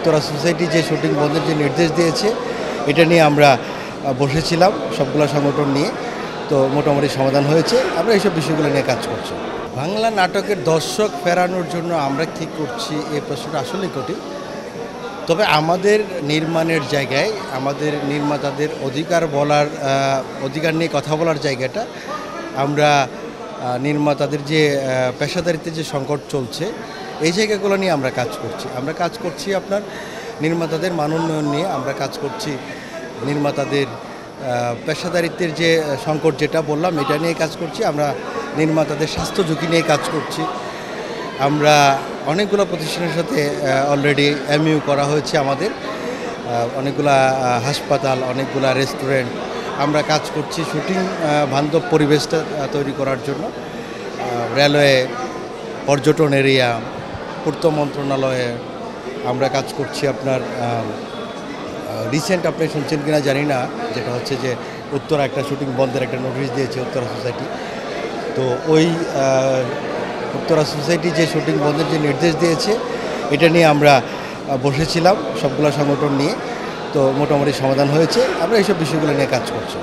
Uttara society যে shooting বন্ধের যে নির্দেশ দিয়েছে এটা নিয়ে আমরা বসেছিলাম সবগুলো সংগঠন নিয়ে। তো মোটামুটি সমাধান হয়েছে। আমরা এইসব বিষয়গুলো নিয়ে কাজ করছি। বাংলা নাটকের দর্শক ফেরানোর জন্য আমরা কী করছি এই প্রশ্নটা আসলেই কঠিন। তবে আমাদের নির্মাণের জায়গায় আমাদের নির্মাতাদের অধিকার নিয়ে কথা বলার জায়গাটা আমরা নির্মাতাদের যে পেশাদারিত্বের যে সংকট চলছে এই জায়গাগুলো নিয়ে আমরা কাজ করছি আপনার নির্মাতাদের মানোন্নয়ন নিয়ে আমরা কাজ করছি। নির্মাতাদের পেশাদারিত্বের যে সংকট যেটা বললাম এটা নিয়ে কাজ করছি। আমরা নির্মাতাদের স্বাস্থ্য ঝুঁকি নিয়ে কাজ করছি। আমরা অনেকগুলো প্রতিষ্ঠানের সাথে অলরেডি এমইউ করা হয়েছে আমাদের। অনেকগুলা হাসপাতাল, অনেকগুলা রেস্টুরেন্ট আমরা কাজ করছি শুটিং বান্ধব পরিবেশটা তৈরি করার জন্য। রেলওয়ে, পর্যটন এরিয়া, পূর্ত মন্ত্রণালয়ে আমরা কাজ করছি। আপনার রিসেন্ট আপনি শুনছেন কিনা জানি না, যেটা হচ্ছে যে উত্তরা একটা শুটিং বন্ধের একটা নোটিশ দিয়েছে উত্তরা সোসাইটি। তো ওই উত্তরা সোসাইটি যে শুটিং বন্ধের যে নির্দেশ দিয়েছে এটা নিয়ে আমরা বসেছিলাম সবগুলো সংগঠন নিয়ে। তো মোটামুটি সমাধান হয়েছে। আমরা এইসব বিষয়গুলো নিয়ে কাজ করছি।